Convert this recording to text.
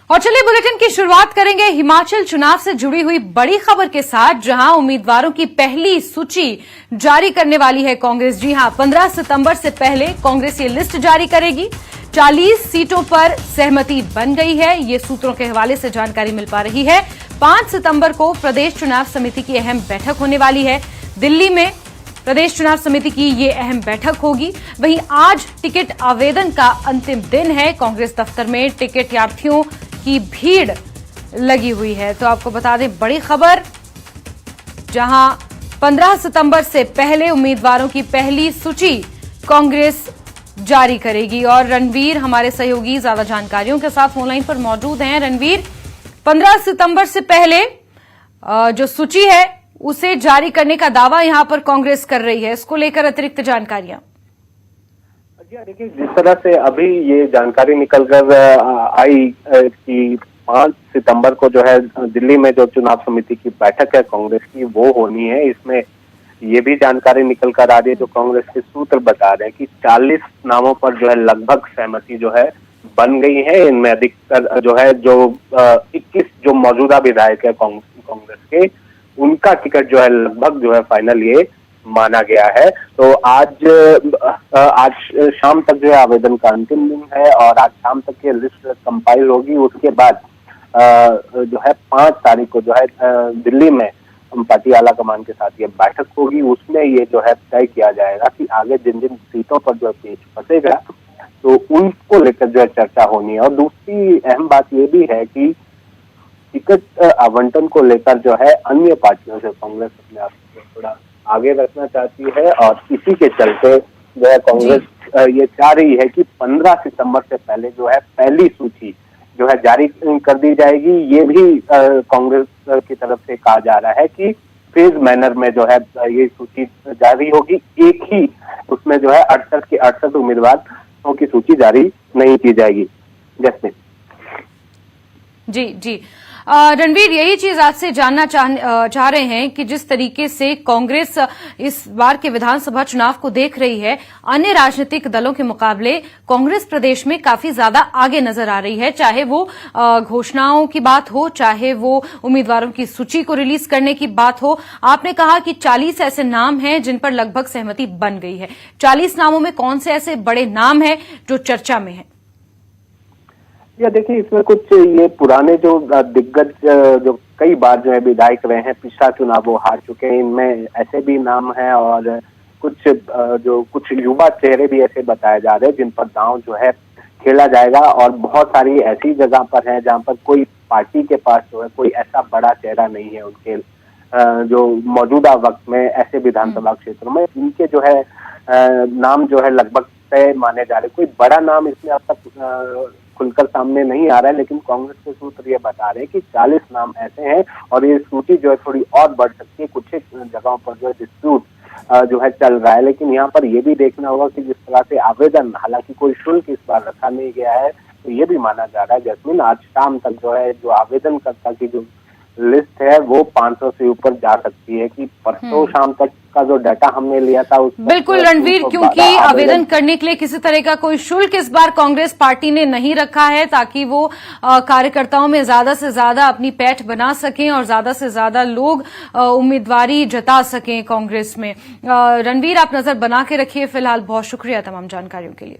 और चलिए बुलेटिन की शुरुआत करेंगे हिमाचल चुनाव से जुड़ी हुई बड़ी खबर के साथ, जहां उम्मीदवारों की पहली सूची जारी करने वाली है कांग्रेस। जी हां, 15 सितंबर से पहले कांग्रेस ये लिस्ट जारी करेगी। 40 सीटों पर सहमति बन गई है, ये सूत्रों के हवाले से जानकारी मिल पा रही है। 5 सितंबर को प्रदेश चुनाव समिति की अहम बैठक होने वाली है। दिल्ली में प्रदेश चुनाव समिति की ये अहम बैठक होगी। वहीं आज टिकट आवेदन का अंतिम दिन है। कांग्रेस दफ्तर में टिकट यात्रियों की भीड़ लगी हुई है। तो आपको बता दें बड़ी खबर, जहां 15 सितंबर से पहले उम्मीदवारों की पहली सूची कांग्रेस जारी करेगी। और रणवीर हमारे सहयोगी ज्यादा जानकारियों के साथ फोनलाइन पर मौजूद हैं। रणवीर, 15 सितंबर से पहले जो सूची है उसे जारी करने का दावा यहां पर कांग्रेस कर रही है, इसको लेकर अतिरिक्त जानकारियां। देखिए, जिस तरह से अभी ये जानकारी निकलकर आई कि 5 सितंबर को जो है दिल्ली में जो चुनाव समिति की बैठक है कांग्रेस की, वो होनी है। इसमें ये भी जानकारी निकल कर आ रही है, जो कांग्रेस के सूत्र बता रहे हैं कि 40 नामों पर जो है लगभग सहमति जो है बन गई है। इनमें अधिकतर जो है 21 जो मौजूदा विधायक है कांग्रेस के, उनका टिकट जो है लगभग जो है फाइनल ये माना गया है। तो आज शाम तक जो है आवेदन का अंतिम दिन है और आज शाम तक ये लिस्ट कंपाइल होगी। उसके बाद जो है 5 तारीख को जो है दिल्ली में पार्टी आला कमान के साथ ये बैठक होगी। उसमें ये जो है तय किया जाएगा कि आगे जिन जिन सीटों पर जो है पेच फंसेगा तो उनको लेकर जो है चर्चा होनी है। और दूसरी अहम बात ये भी है कि टिकट आवंटन को लेकर जो है अन्य पार्टियों से कांग्रेस अपने आप को थोड़ा आगे रखना चाहती है और इसी के चलते जो है कांग्रेस ये चाह रही है कि 15 सितंबर से पहले जो है पहली सूची जो है जारी कर दी जाएगी। ये भी कांग्रेस की तरफ से कहा जा रहा है कि फेज मैनर में जो है ये सूची जारी होगी। एक ही उसमें जो है 68 के 68 उम्मीदवारों की सूची जारी नहीं की जाएगी। जैसे जी रणवीर, यही चीज आज से जानना चाह रहे हैं कि जिस तरीके से कांग्रेस इस बार के विधानसभा चुनाव को देख रही है, अन्य राजनीतिक दलों के मुकाबले कांग्रेस प्रदेश में काफी ज्यादा आगे नजर आ रही है। चाहे वो घोषणाओं की बात हो, चाहे वो उम्मीदवारों की सूची को रिलीज करने की बात हो। आपने कहा कि 40 ऐसे नाम हैं जिन पर लगभग सहमति बन गई है। 40 नामों में कौन से ऐसे बड़े नाम हैं जो चर्चा में है? या देखिए, इसमें कुछ ये पुराने जो दिग्गज जो कई बार जो है विधायक रहे हैं, पिछला चुनाव वो हार चुके हैं, इनमें ऐसे भी नाम हैं। और कुछ युवा चेहरे भी ऐसे बताए जा रहे हैं जिन पर दांव जो है खेला जाएगा। और बहुत सारी ऐसी जगह पर है जहां पर कोई पार्टी के पास जो है कोई ऐसा बड़ा चेहरा नहीं है उनके जो मौजूदा वक्त में ऐसे विधानसभा क्षेत्रों में, इनके जो है नाम जो है लगभग तय माने जा रहे। कोई बड़ा नाम इसमें अब तक खुलकर सामने नहीं आ रहा है, लेकिन कांग्रेस के सूत्र ये बता रहे हैं कि 40 नाम ऐसे हैं और ये सूची जो है थोड़ी और बढ़ सकती है। कुछ जगहों पर जो है डिस्प्यूट जो है चल रहा है, लेकिन यहाँ पर ये भी देखना होगा कि जिस तरह से आवेदन, हालांकि कोई शुल्क इस बार रखा नहीं गया है, तो ये भी माना जा रहा है जैस्मिन आज शाम तक जो है जो आवेदनकर्ता की जो लिस्ट है वो 500 से ऊपर जा सकती है। कि परसों शाम तक का जो डाटा हमने लिया था उस बिल्कुल रणवीर, क्योंकि आवेदन करने के लिए किसी तरह का कोई शुल्क इस बार कांग्रेस पार्टी ने नहीं रखा है, ताकि वो कार्यकर्ताओं में ज्यादा से ज्यादा अपनी पैठ बना सकें और ज्यादा से ज्यादा लोग उम्मीदवारी जता सकें कांग्रेस में। रणवीर, आप नजर बना के रखिए। फिलहाल बहुत शुक्रिया तमाम जानकारियों के लिए।